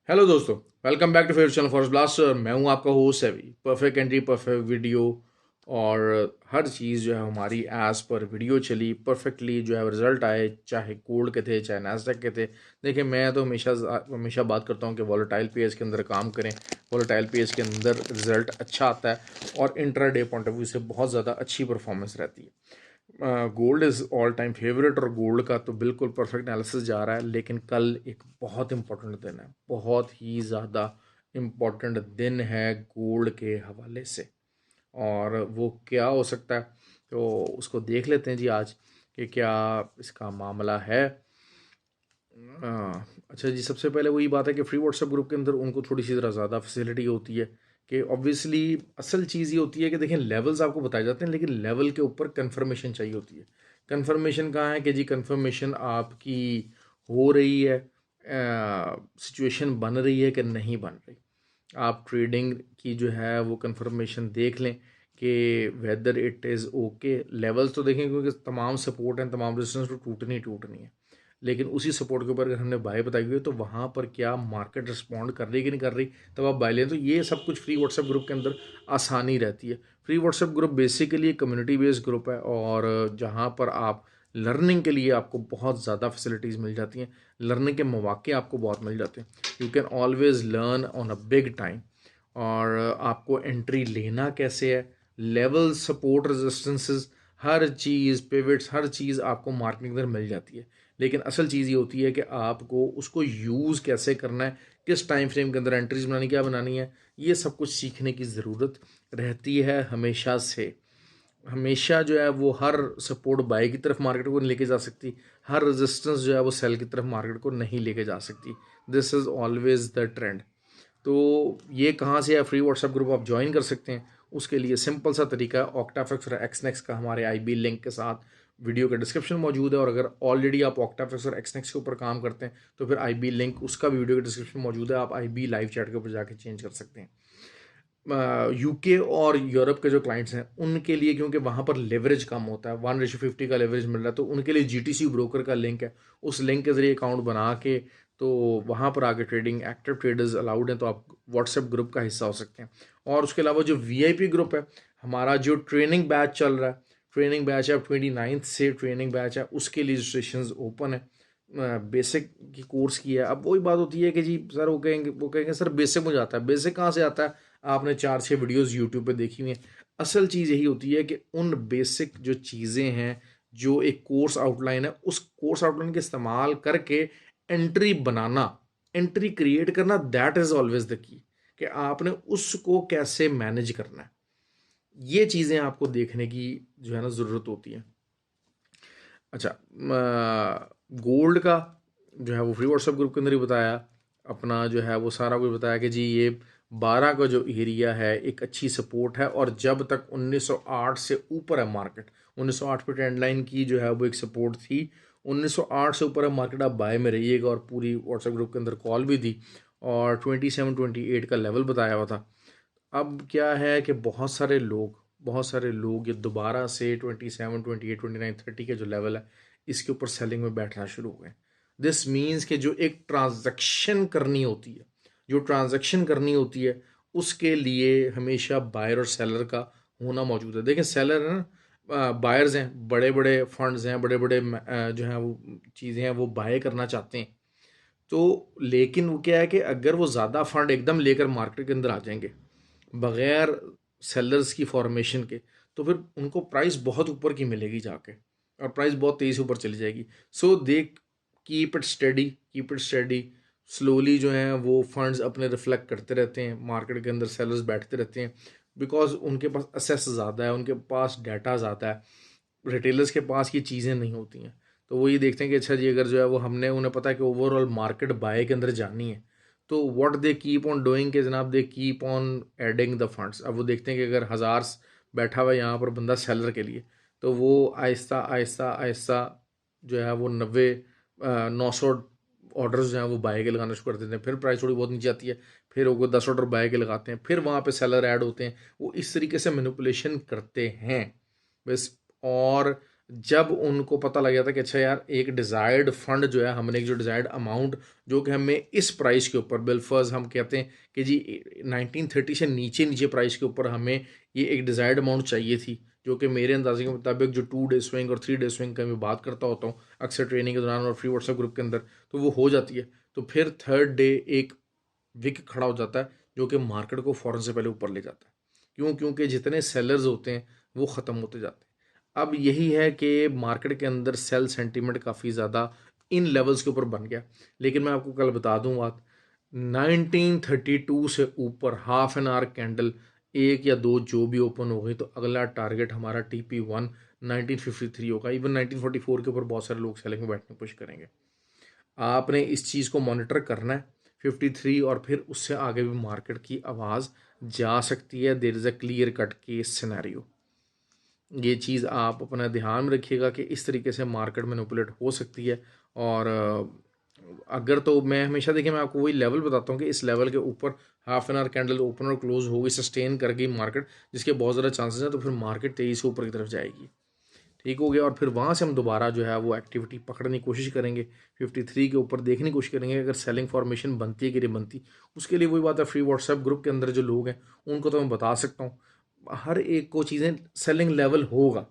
Hello दोस्तों, welcome back to favourite channel forest blaster. मैं हूं आपका host heavy. Perfect entry, perfect video और हर चीज़ जो है हमारी एज पर वीडियो चली परफेक्टली, जो है रिजल्ट आए, चाहे गोल्ड के थे चाहे नैस्डैक के थे। देखिए, मैं तो हमेशा हमेशा बात करता हूं कि वॉलेटाइल पेज के अंदर काम करें। वॉलेटाइल पेज के अंदर रिजल्ट अच्छा आता है और इंट्राडे पॉइंट ऑफ व्यू से बहुत ज़्यादा अच्छी परफॉर्मेंस रहती है। Gold is all time favourite और गोल्ड का तो बिल्कुल परफेक्ट एनालिसिस जा रहा है। लेकिन कल एक बहुत इंपॉर्टेंट दिन है, बहुत ही ज़्यादा इम्पॉर्टेंट दिन है गोल्ड के हवाले से। और वो क्या हो सकता है, तो उसको देख लेते हैं जी आज कि क्या इसका मामला है। अच्छा जी, सबसे पहले वही बात है कि फ्री व्हाट्सएप ग्रुप के अंदर उनको थोड़ी सी ज़रा ज़्यादा फैसिलिटी होती है कि ऑब्वियसली असल चीज़ ये होती है कि देखिए, लेवल्स आपको बताए जाते हैं लेकिन लेवल के ऊपर कंफर्मेशन चाहिए होती है। कंफर्मेशन कहाँ है कि जी कंफर्मेशन आपकी हो रही है, सिचुएशन बन रही है कि नहीं बन रही। आप ट्रेडिंग की जो है वो कंफर्मेशन देख लें कि whether it is okay. Levels तो देखें क्योंकि तमाम सपोर्ट हैं, तमाम रेजिस्टेंस तो टूटनी ही टूटनी है। लेकिन उसी सपोर्ट के ऊपर अगर हमने बाय बताई हुई है तो वहाँ पर क्या मार्केट रिस्पॉन्ड कर रही है कि नहीं कर रही, तब आप बाय लें। तो ये सब कुछ फ्री व्हाट्सएप ग्रुप के अंदर आसानी रहती है। फ्री व्हाट्सएप ग्रुप बेसिकली एक कम्युनिटी बेस्ड ग्रुप है और जहाँ पर आप लर्निंग के लिए आपको बहुत ज़्यादा फैसिलिटीज़ मिल जाती हैं। लर्निंग के मौके आपको बहुत मिल जाते हैं। You can always learn on a big time. और आपको एंट्री लेना कैसे है, लेवल, सपोर्ट, रेजिस्टेंसेस, हर चीज़, पिवट्स, हर चीज़ आपको मार्केटिंग के अंदर मिल जाती है। लेकिन असल चीज़ ये होती है कि आपको उसको यूज़ कैसे करना है, किस टाइम फ्रेम के अंदर एंट्रीज बनानी, क्या बनानी है, ये सब कुछ सीखने की ज़रूरत रहती है हमेशा से। हमेशा जो है वो हर सपोर्ट बाय की तरफ मार्केट को नहीं लेके जा सकती, हर रेजिस्टेंस जो है वो सेल की तरफ मार्केट को नहीं लेके जा सकती। This is always the trend. तो ये कहाँ से है, फ्री व्हाट्सएप ग्रुप आप ज्वाइन कर सकते हैं। उसके लिए सिंपल सा तरीका है, ऑक्टाफिक्स और एक्सनेक्स का हमारे आईबी लिंक के साथ वीडियो का डिस्क्रिप्शन मौजूद है। और अगर ऑलरेडी आप ऑक्टाफिक्स और एक्सनेक्स के ऊपर काम करते हैं तो फिर आईबी लिंक उसका भी वीडियो का डिस्क्रिप्शन मौजूद है, आप आईबी लाइव चैट के ऊपर जाके चेंज कर सकते हैं। यूके और यूरोप के जो क्लाइंट्स हैं उनके लिए, क्योंकि वहाँ पर लेवरेज कम होता है, 1:50 का लेवरेज मिल रहा है, तो उनके लिए जीटीसी ब्रोकर का लिंक है। उस लिंक के ज़रिए अकाउंट बना के तो वहाँ पर आगे ट्रेडिंग, एक्टिव ट्रेडर्स अलाउड हैं, तो आप व्हाट्सएप ग्रुप का हिस्सा हो सकते हैं। और उसके अलावा जो वीआईपी ग्रुप है, हमारा जो ट्रेनिंग बैच चल रहा है, ट्रेनिंग बैच है 29 से ट्रेनिंग बैच है, उसके लिए रजिस्ट्रेशन ओपन है। बेसिक की कोर्स की है। अब वही बात होती है कि जी सर, वो कहेंगे सर बेसिक मुझे आता है। बेसिक कहाँ से आता है, आपने 4-6 वीडियोस यूट्यूब पे देखी हुई हैं। असल चीज़ यही होती है कि उन बेसिक जो चीज़ें हैं, जो एक कोर्स आउटलाइन है, उस कोर्स आउटलाइन के इस्तेमाल करके एंट्री बनाना, एंट्री क्रिएट करना, that is always the key. कि आपने उसको कैसे मैनेज करना है, ये चीज़ें आपको देखने की जो है ना ज़रूरत होती है। अच्छा, गोल्ड का जो है वो फ्री व्हाट्सएप ग्रुप के अंदर ही बताया, अपना जो है वो सारा कुछ बताया कि जी ये 12 का जो एरिया है एक अच्छी सपोर्ट है। और जब तक 1908 से ऊपर है मार्केट, 1908 पे ट्रेंड लाइन की जो है वो एक सपोर्ट थी। 1908 से ऊपर है मार्केट, आप बाय में रहिएगा। और पूरी व्हाट्सएप ग्रुप के अंदर कॉल भी थी और 27-28 का लेवल बताया हुआ था। अब क्या है कि बहुत सारे लोग ये दोबारा से 27, 28, 29, 30 के जो लेवल है इसके ऊपर सेलिंग में बैठना शुरू हो गए। दिस मीन्स कि जो एक ट्रांजैक्शन करनी होती है, जो ट्रांजैक्शन करनी होती है, उसके लिए हमेशा बायर और सेलर का होना मौजूद है। देखिए, सेलर है ना, बायर्स हैं, बड़े बड़े फंड्स हैं, बड़े बड़े जो हैं वो चीज़ें हैं वो बाय करना चाहते हैं। तो लेकिन वो क्या है कि अगर वो ज़्यादा फंड एकदम लेकर मार्केट के अंदर आ जाएंगे बगैर सेलर्स की फॉर्मेशन के, तो फिर उनको प्राइस बहुत ऊपर की मिलेगी जाके, और प्राइस बहुत तेज़ी से ऊपर चली जाएगी। So they keep it steady, keep it steady. Slowly जो है वो फंड्स अपने रिफ्लेक्ट करते रहते हैं मार्केट के अंदर, सेलर्स बैठते रहते हैं बिकॉज उनके पास असेस ज़्यादा है, उनके पास डाटा ज़्यादा है। रिटेलर्स के पास ये चीज़ें नहीं होती हैं। तो वो ये देखते हैं कि अच्छा जी, अगर जो है वो हमने, उन्हें पता है कि ओवरऑल मार्केट बाय के अंदर जानी है, तो what they keep on doing के जनाब, they keep on adding the funds. अब वो देखते हैं कि अगर हज़ार बैठा हुआ है यहाँ पर बंदा सेलर के लिए, तो वो आहिस्ता आहिस्ता आहिस्ता जो है वो 900 ऑर्डर्स जो हैं वो बाय के लगाना शुरू कर देते हैं। फिर प्राइस थोड़ी बहुत नीचे आती है, फिर वो 10 ऑर्डर बाय के लगाते हैं, फिर वहाँ पे सेलर ऐड होते हैं। वो इस तरीके से मैनिपुलेशन करते हैं बस। और जब उनको पता लग जाता है कि अच्छा यार एक डिज़ायर्ड फंड जो है, हमने एक जो डिज़ायर्ड अमाउंट जो कि हमें इस प्राइस के ऊपर बिलफर्ज हम कहते हैं कि जी 1930 से नीचे नीचे प्राइस के ऊपर हमें ये एक डिज़ायर्ड अमाउंट चाहिए थी, जो कि मेरे अंदाजे के मुताबिक जो 2 डे स्विंग और 3 डे स्विंग का मैं बात करता होता हूँ अक्सर ट्रेनिंग के दौरान और फ्री व्हाट्सएप ग्रुप के अंदर, तो वो हो जाती है। तो फिर थर्ड डे एक विक खड़ा हो जाता है जो कि मार्केट को फ़ौरन से पहले ऊपर ले जाता है। क्यों? क्योंकि जितने सेलर्स होते हैं वो ख़त्म होते जाते हैं। अब यही है कि मार्केट के अंदर सेल सेंटीमेंट काफ़ी ज़्यादा इन लेवल्स के ऊपर बन गया। लेकिन मैं आपको कल बता दूं बात, 1932 से ऊपर हाफ एन आवर कैंडल एक या दो जो भी ओपन हो गई तो अगला टारगेट हमारा TP1 1953 होगा। इवन 1944 के ऊपर बहुत सारे लोग सेलिंग में बैठने की कोशिश करेंगे। आपने इस चीज़ को मॉनिटर करना है 53 और फिर उससे आगे भी मार्केट की आवाज़ जा सकती है। There is a clear cut case scenario. ये चीज़ आप अपना ध्यान में रखिएगा कि इस तरीके से मार्केट मैनिपुलेट हो सकती है। और अगर तो मैं हमेशा देखिए मैं आपको वही लेवल बताता हूँ कि इस लेवल के ऊपर half an hour candle open और क्लोज होगी, सस्टेन कर गई मार्केट, जिसके बहुत ज़्यादा चांसेस हैं, तो फिर मार्केट तेज़ी से ऊपर की तरफ जाएगी। ठीक हो गया। और फिर वहाँ से हम दोबारा जो है वो एक्टिविटी पकड़ने की कोशिश करेंगे, 53 के ऊपर देखने की कोशिश करेंगे अगर सेलिंग फॉर्मेशन बनती है कि नहीं बनती। उसके लिए वही बात है, फ्री व्हाट्सएप ग्रुप के अंदर जो लोग हैं उनको तो मैं बता सकता हूँ, हर एक को चीज़ें सेलिंग लेवल होगा,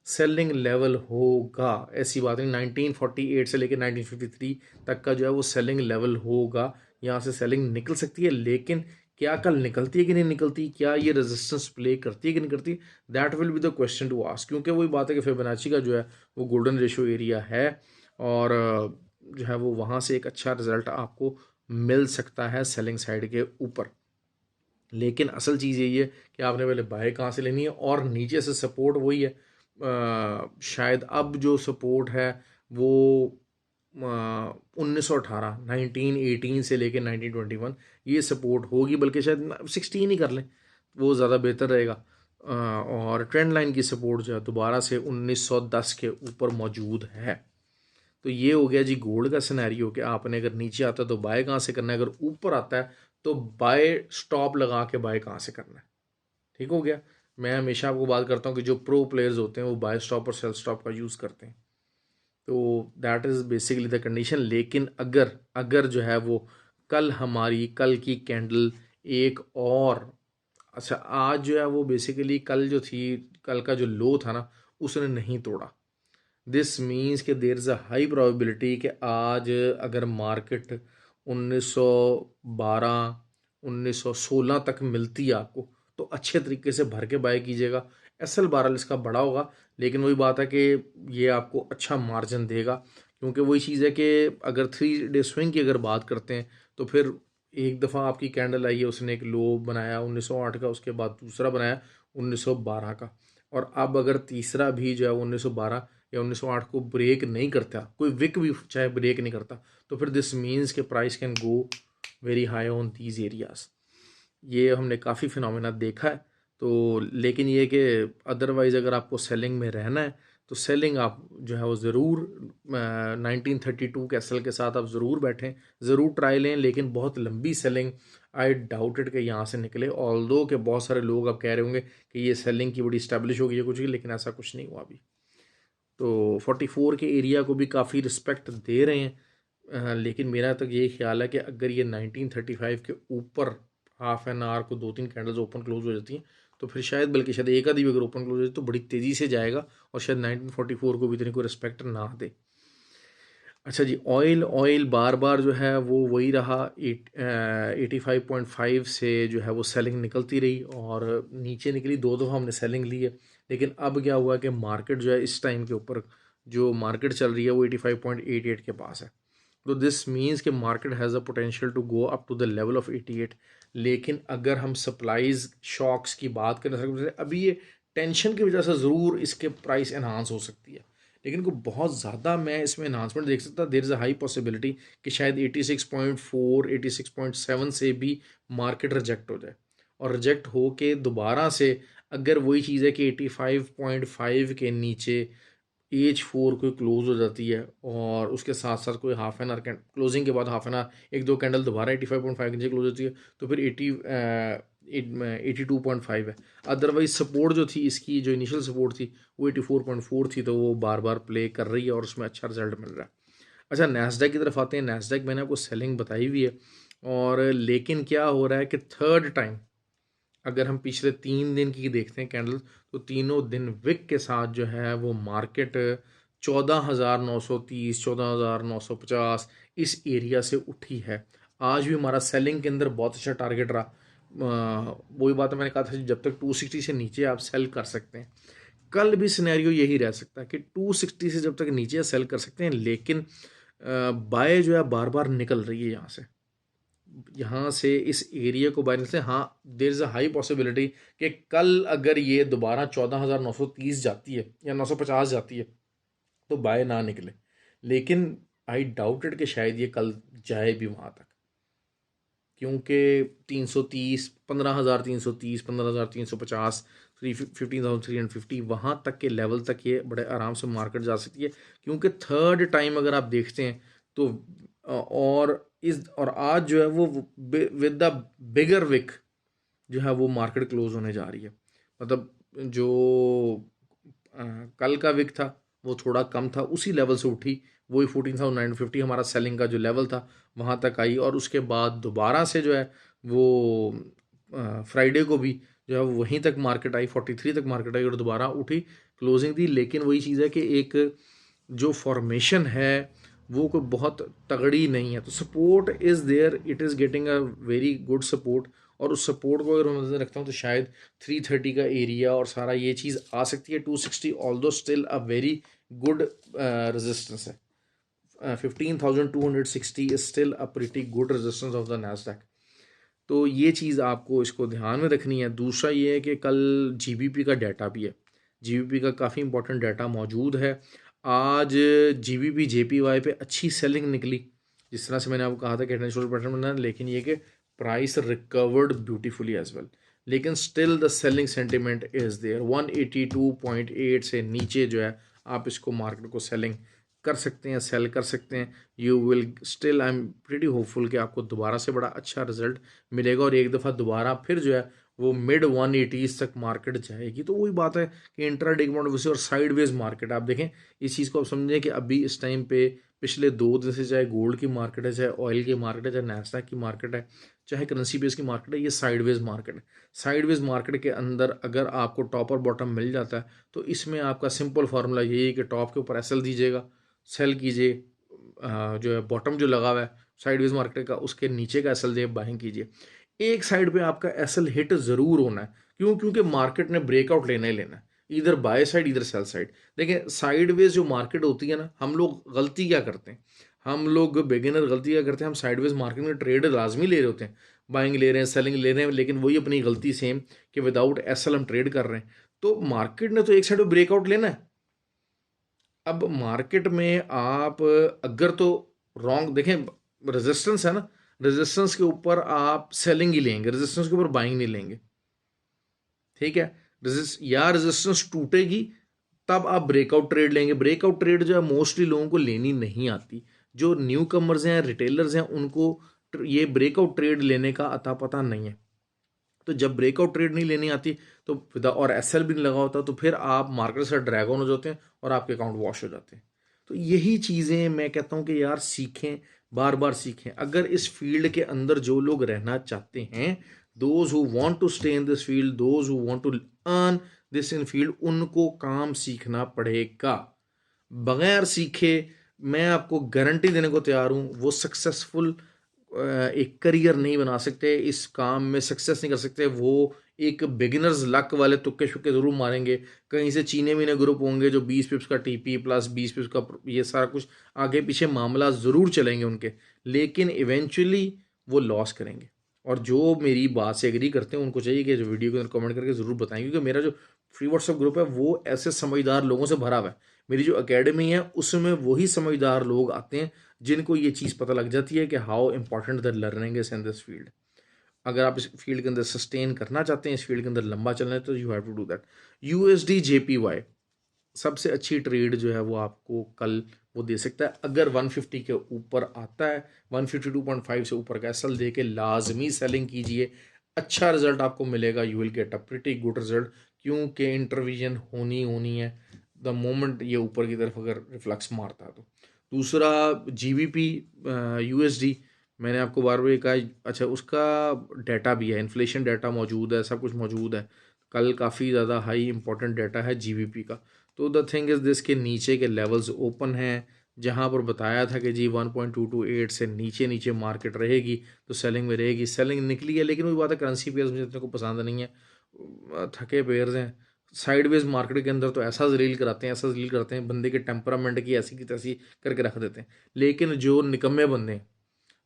सेलिंग लेवल होगा, ऐसी बात नहीं। 1948 से लेकर 1953 तक का जो है वो सेलिंग लेवल होगा। यहाँ से सेलिंग निकल सकती है, लेकिन क्या कल निकलती है कि नहीं निकलती, क्या ये रेजिस्टेंस प्ले करती है कि नहीं करती, that will be the question to ask. क्योंकि वही बात है कि फिबोनाची का जो है वो गोल्डन रेशियो एरिया है, और जो है वो वहाँ से एक अच्छा रिजल्ट आपको मिल सकता है सेलिंग साइड के ऊपर। लेकिन असल चीज़ यही है कि आपने पहले बाय कहाँ से लेनी है, और नीचे से सपोर्ट वही है। शायद अब जो सपोर्ट है वो 1918 1918 से लेकर 1921 ये सपोर्ट होगी, बल्कि शायद 16 ही कर लें, वो ज़्यादा बेहतर रहेगा। और ट्रेंड लाइन की सपोर्ट जो है दोबारा से 1910 के ऊपर मौजूद है। तो ये हो गया जी गोल्ड का सिनेरियो कि आपने अगर नीचे आता है तो बाय कहाँ से करना है, अगर ऊपर आता है तो बाय स्टॉप लगा के बाय कहाँ से करना है। ठीक हो गया। मैं हमेशा आपको बात करता हूँ कि जो प्रो प्लेयर्स होते हैं वो बाय स्टॉप और सेल स्टॉप का यूज़ करते हैं। तो that is basically the condition. लेकिन अगर अगर जो है वो कल की कैंडल एक और, अच्छा आज जो है वो बेसिकली कल जो थी, कल का जो लो था ना उसने नहीं तोड़ा। दिस मीन्स कि there is a high probability कि आज अगर मार्केट 1912 1916 तक मिलती है आपको, तो अच्छे तरीके से भर के बाय कीजिएगा। SL12 इसका बड़ा होगा, लेकिन वही बात है कि ये आपको अच्छा मार्जिन देगा। क्योंकि वही चीज़ है कि अगर 3 डे स्विंग की अगर बात करते हैं तो फिर एक दफ़ा आपकी कैंडल आई है, उसने एक लो बनाया 1908 का, उसके बाद दूसरा बनाया 1912 का, और अब अगर तीसरा भी जो है 1912 या 1908 को ब्रेक नहीं करता, कोई विक भी चाहे ब्रेक नहीं करता, तो फिर दिस मीन्स के price can go very high on these areas. ये हमने काफ़ी फिनोमेना देखा है। तो लेकिन ये कि अदरवाइज़ अगर आपको सेलिंग में रहना है तो सेलिंग आप जो है वो ज़रूर 1932 कैसल के साथ आप ज़रूर बैठें, ज़रूर ट्राई लें, लेकिन बहुत लंबी सेलिंग आई डाउटेड कि यहाँ से निकले। ऑल्दो के बहुत सारे लोग अब कह रहे होंगे कि ये सेलिंग की बड़ी इस्टेब्लिश हो गई है कुछ की, लेकिन ऐसा कुछ नहीं हुआ अभी। तो 44 के एरिया को भी काफ़ी रिस्पेक्ट दे रहे हैं। लेकिन मेरा तो ये ख्याल है कि अगर ये 1935 के ऊपर हाफ एन आवर को 2-3 कैंडल्स ओपन क्लोज हो जाती हैं तो फिर शायद, बल्कि शायद एक आधी भी अगर ओपन क्लोज हो जाए तो बड़ी तेज़ी से जाएगा, और शायद 1944 को भी इतनी कोई रिस्पेक्ट ना दे। अच्छा जी, ऑयल ऑयल बार बार जो है वो वही रहा, 85.5 से जो है वो सेलिंग निकलती रही और नीचे निकली, 2 दफ़ा हमने सेलिंग ली है। लेकिन अब क्या हुआ कि मार्केट जो है इस टाइम के ऊपर जो मार्केट चल रही है वो 85.88 के पास है। तो दिस मीन्स कि market has a potential to go up to the level of 88। लेकिन अगर हम सप्लाईज शॉक्स की बात करें, अभी ये टेंशन की वजह से ज़रूर इसके प्राइस एनहांस हो सकती है, लेकिन को बहुत ज़्यादा मैं इसमें एनहांसमेंट देख सकता। There is a high possibility कि शायद 86.4 86.7 से भी मार्केट रिजेक्ट हो जाए, और रिजेक्ट हो के दोबारा से अगर वही चीज़ है कि 85.5 के नीचे H4 कोई क्लोज हो जाती है, और उसके साथ साथ कोई हाफ एन आवर क्लोजिंग के बाद हाफ एन आवर एक दो कैंडल दोबारा 85.5 के नीचे क्लोज होती है, तो फिर 82.5 है। अदरवाइज सपोर्ट जो थी इसकी, जो इनिशियल सपोर्ट थी वो 84.4 थी, तो वो बार बार प्ले कर रही है और उसमें अच्छा रिजल्ट मिल रहा है। अच्छा, नैस्डैक की तरफ आते हैं। नैस्डैक मैंने आपको सेलिंग बताई हुई है, और लेकिन क्या हो रहा है कि थर्ड टाइम अगर हम पिछले 3 दिन की देखते हैं कैंडल, तो तीनों दिन विक के साथ जो है वो मार्केट 14,930, 14,950 इस एरिया से उठी है। आज भी हमारा सेलिंग के अंदर बहुत अच्छा टारगेट रहा। वही बात मैंने कहा था, जब तक 260 से नीचे आप सेल कर सकते हैं, कल भी सिनेरियो यही रह सकता है कि 260 से जब तक नीचे सेल कर सकते हैं, लेकिन बाय जो है बार बार निकल रही है यहाँ से इस एरिया को बाय से। हाँ, there is a high possibility कि कल अगर ये दोबारा 14,930 जाती है या 950 जाती है तो बाय ना निकले, लेकिन आई डाउटेड कि शायद ये कल जाए भी वहाँ तक, क्योंकि 330, 15,330, 15,350, 15,350 वहाँ तक के लेवल तक ये बड़े आराम से मार्केट जा सकती है। क्योंकि थर्ड टाइम अगर आप देखते हैं तो और आज जो है वो विद द बिगर विक जो है वो मार्केट क्लोज होने जा रही है। मतलब जो कल का विक था वो थोड़ा कम था, उसी लेवल से उठी, वही 14,950 हमारा सेलिंग का जो लेवल था वहाँ तक आई, और उसके बाद दोबारा से जो है वो फ्राइडे को भी जो है वहीं तक मार्केट आई, 43 तक मार्केट आई और दोबारा उठी, क्लोजिंग दी। लेकिन वही चीज़ है कि एक जो फॉर्मेशन है वो कोई बहुत तगड़ी नहीं है, तो support is there, it is getting a very good support. और उस सपोर्ट को अगर मैं नजर रखता हूँ तो शायद 330 का एरिया और सारा ये चीज़ आ सकती है। 260 although still a very good resistance है। 15,260 is still a pretty good resistance of the Nasdaq. तो ये चीज़ आपको इसको ध्यान में रखनी है। दूसरा ये है कि कल जीबीपी का डाटा भी है, जीबीपी का काफ़ी इंपॉर्टेंट डाटा मौजूद है। आज जीबीपी जेपीवाई पे अच्छी सेलिंग निकली, जिस तरह से मैंने आपको कहा था कि इंटरनेशनल पैटर्न बना, लेकिन ये कि price recovered beautifully as well, लेकिन still the selling sentiment is there. 182.8 से नीचे जो है आप इसको मार्केट को सेलिंग कर सकते हैं, सेल कर सकते हैं। You will still, I am pretty hopeful कि आपको दोबारा से बड़ा अच्छा रिजल्ट मिलेगा और एक दफ़ा दोबारा फिर जो है वो मिड 180s तक मार्केट जाएगी। तो वही बात है कि इंट्राडे की और साइडवेज मार्केट आप देखें, इस चीज़ को आप समझें कि अभी इस टाइम पे पिछले 2 दिन से चाहे गोल्ड की मार्केट है, चाहे ऑयल की मार्केट है, चाहे नैस्डैक की मार्केट है, चाहे करेंसी बेस की मार्केट है, ये साइडवेज मार्केट है। साइडवेज मार्केट के अंदर अगर आपको टॉप और बॉटम मिल जाता है तो इसमें आपका सिंपल फार्मूला यही है कि टॉप के ऊपर एसएल दीजिएगा, सेल कीजिए, जो है बॉटम जो लगा हुआ है साइडवेज मार्केट का उसके नीचे का एसएल जो बाइंग कीजिए। एक साइड पे आपका एसएल हिट ज़रूर होना है। क्यों? क्योंकि मार्केट ने ब्रेकआउट लेना ही लेना है, इधर बाय साइड इधर सेल साइड। देखिए साइडवेज जो मार्केट होती है ना, हम लोग गलती क्या करते हैं, हम लोग बिगिनर गलती क्या करते हैं, हम साइडवेज मार्केट में ट्रेड लाजमी ले रहे होते हैं, बाइंग ले रहे हैं, सेलिंग ले रहे हैं, लेकिन वही अपनी गलती सेम कि विदाउट एसएल हम ट्रेड कर रहे हैं। तो मार्केट ने तो एक साइड पे ब्रेकआउट लेना है। अब मार्केट में आप अगर तो रॉन्ग देखें, रेजिस्टेंस है ना, रेजिस्टेंस के ऊपर आप सेलिंग ही लेंगे, रेजिस्टेंस के ऊपर बाइंग नहीं लेंगे, ठीक है। रेजिस्टेंस टूटेगी तब आप ब्रेकआउट ट्रेड लेंगे। ब्रेकआउट ट्रेड जो है मोस्टली लोगों को लेनी नहीं आती, जो न्यू कमर्स हैं, रिटेलर्स हैं, उनको ये ब्रेकआउट ट्रेड लेने का अता पता नहीं है। तो जब ब्रेकआउट ट्रेड नहीं लेनी आती तो और एसएल भी नहीं लगा होता तो फिर आप मार्केट से ड्रैग ऑन हो जाते हैं और आपके अकाउंट वॉश हो जाते हैं। तो यही चीज़ें मैं कहता हूँ कि यार सीखें, बार बार सीखें। अगर इस फील्ड के अंदर जो लोग रहना चाहते हैं, those who want to stay in this field, those who want to earn this in field, उनको काम सीखना पड़ेगा। बगैर सीखे मैं आपको गारंटी देने को तैयार हूँ वो सक्सेसफुल एक करियर नहीं बना सकते, इस काम में सक्सेस नहीं कर सकते। वो एक बिगिनर्स लक वाले तुक्के शुक्के ज़रूर मारेंगे, कहीं से चीने मीने ग्रुप होंगे जो 20 पिप्स का टीपी प्लस 20 पिप्स का ये सारा कुछ आगे पीछे मामला ज़रूर चलेंगे उनके, लेकिन इवेंचुअली वो लॉस करेंगे। और जो मेरी बात से एग्री करते हैं उनको चाहिए कि जो वीडियो के अंदर कमेंट करके ज़रूर बताएं, क्योंकि मेरा जो फ्री व्हाट्सएप ग्रुप है वो ऐसे समझदार लोगों से भरा हुआ है। मेरी जो एकेडमी है उसमें वही समझदार लोग आते हैं जिनको ये चीज़ पता लग जाती है कि how important the learning is in this field. अगर आप इस फील्ड के अंदर सस्टेन करना चाहते हैं, इस फील्ड के अंदर लंबा चलना है, तो you have to do that. USD JPY सबसे अच्छी ट्रेड जो है वो आपको कल वो दे सकता है। अगर 150 के ऊपर आता है, 152.5 से ऊपर का एसएल दे के लाजमी सेलिंग कीजिए। अच्छा रिजल्ट आपको मिलेगा, you will get a pretty good result, क्योंकि इंटरविजन होनी है द मोमेंट ये ऊपर की तरफ अगर रिफ्लक्स मारता है तो। दूसरा जीबीपी यूएसडी, मैंने आपको बार बार कहा, अच्छा उसका डाटा भी है, इन्फ्लेशन डाटा मौजूद है, सब कुछ मौजूद है, कल काफ़ी ज़्यादा हाई इंपॉर्टेंट डाटा है जीबीपी का। तो द थिंग इज़ दिस के नीचे के लेवल्स ओपन हैं, जहाँ पर बताया था कि जी 1.228 से नीचे नीचे मार्केट रहेगी तो सेलिंग में रहेगी, सेलिंग निकली है, लेकिन वही बात है करेंसी पेयर्स मुझे इतने को पसंद नहीं है, थके पेयर्स हैं। साइडवेज मार्केट के अंदर तो ऐसा जलील कराते हैं, ऐसा जलील करते हैं, बंदे के टेम्परामेंट की ऐसी की तैसी करके रख देते हैं। लेकिन जो निकम्मे बंदे हैं,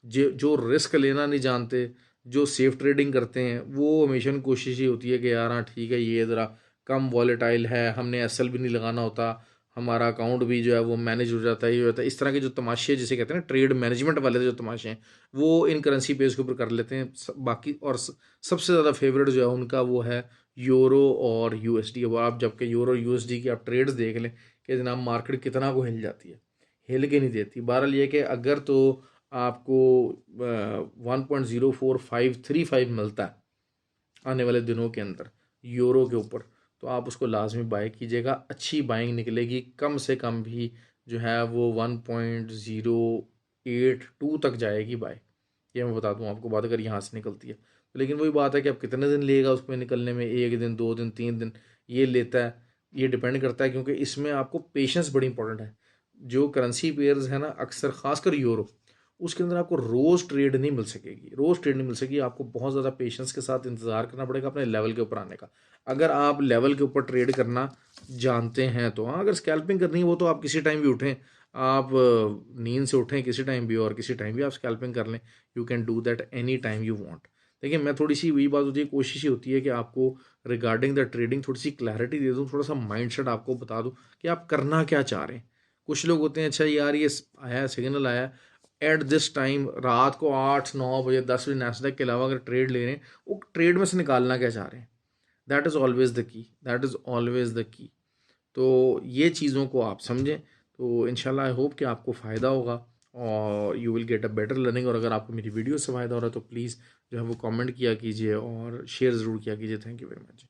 जो जो रिस्क लेना नहीं जानते, जो सेफ ट्रेडिंग करते हैं, वो हमेशा कोशिश ही होती है कि यार हाँ ठीक है, ये ज़रा कम वॉलेटाइल है, हमने एसएल भी नहीं लगाना होता, हमारा अकाउंट भी जो है वो मैनेज हो जाता है, ये होता है। इस तरह के जो तमाशे जिसे कहते हैं ना ट्रेड मैनेजमेंट वाले जो तमाशे हैं, वो इन करेंसी पेज के ऊपर कर लेते हैं। बाकी और सबसे ज़्यादा फेवरेट जो है उनका वो है यूरो और यूएसडी। अब आप जबकि यूरो यूएसडी की आप ट्रेड्स देख लें कि जनाब मार्केट कितना को हिल जाती है, हिल के नहीं देती। बहरहाल ये कि अगर तो आपको 1.04535 मिलता है आने वाले दिनों के अंदर यूरो के ऊपर, तो आप उसको लाजमी बाय कीजिएगा, अच्छी बाइंग निकलेगी, कम से कम भी जो है वो 1.082 तक जाएगी बाय, ये मैं बता दूं आपको बात, अगर यहाँ से निकलती है तो। लेकिन वही बात है कि अब कितने दिन लेगा उसमें निकलने में, 1 दिन 2 दिन 3 दिन ये लेता है, ये डिपेंड करता है, क्योंकि इसमें आपको पेशेंस बड़ी इंपॉर्टेंट है। जो करेंसी पेयर्स है ना, अक्सर खासकर यूरो, उसके अंदर आपको रोज़ ट्रेड नहीं मिल सकेगी, रोज़ ट्रेड नहीं मिल सकेगी, आपको बहुत ज़्यादा पेशेंस के साथ इंतज़ार करना पड़ेगा अपने लेवल के ऊपर आने का। अगर आप लेवल के ऊपर ट्रेड करना जानते हैं तो हाँ, अगर स्कैल्पिंग करनी है वो तो आप किसी टाइम भी उठें, आप नींद से उठें किसी टाइम भी और किसी टाइम भी आप स्कैल्पिंग कर लें, you can do that any time you want. देखिए मैं थोड़ी सी वही बात होती है, कोशिश ही होती है कि आपको रिगार्डिंग द ट्रेडिंग थोड़ी सी क्लैरिटी दे दूँ, थोड़ा सा माइंडसेट आपको बता दूँ कि आप करना क्या चाह रहे हैं। कुछ लोग होते हैं, अच्छा यार ये आया सिग्नल आया एट दिस टाइम, रात को 8 9 बजे 10 बजे नैस्डैक के अलावा अगर ट्रेड ले रहे हैं, वो ट्रेड में से निकालना क्या चाह रहे हैं, that is always the key, that is always the key. तो ये चीज़ों को आप समझें, तो इंशाल्लाह आई होप कि आपको फ़ायदा होगा और you will get a better learning. और अगर आपको मेरी वीडियो से फ़ायदा हो रहा है तो प्लीज़ जो है वो कमेंट किया कीजिए और शेयर ज़रूर किया कीजिए। Thank you very much.